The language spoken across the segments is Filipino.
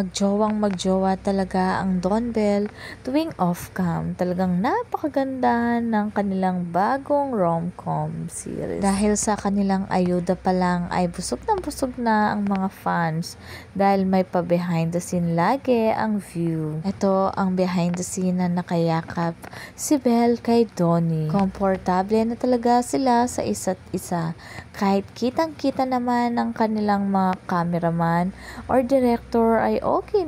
Magjowang-magjowa talaga ang Don Bell tuwing off-cam. Talagang napakaganda ng kanilang bagong rom-com series. Dahil sa kanilang ayuda pa lang ay busog na ang mga fans dahil may pa behind the scene lagi ang view. Ito ang behind the scene na nakayakap si Bell kay Donnie. Komportable na talaga sila sa isa't isa. Kahit kitang-kita naman ng kanilang mga cameraman or director ay okay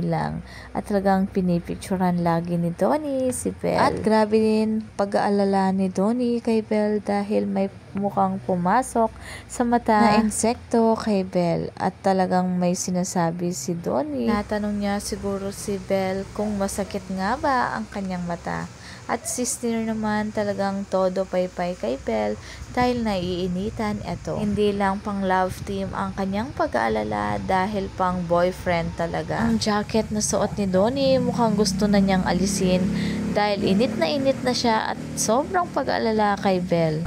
lang. At talagang pinipicturan lagi ni Donnie si Belle. At grabe din pag-aalala ni Donnie kay Belle dahil may mukhang pumasok sa mata na insekto kay Belle. At talagang may sinasabi si Donnie. Natanong niya siguro si Belle kung masakit nga ba ang kanyang mata. At si Sneer naman talagang todo paypay kay Belle dahil naiinitan ito. Hindi lang pang love team ang kanyang pag-aalala dahil pang boyfriend talaga. Ang jacket na suot ni Donnie mukhang gusto na niyang alisin dahil init na siya at sobrang pag-aalala kay Belle.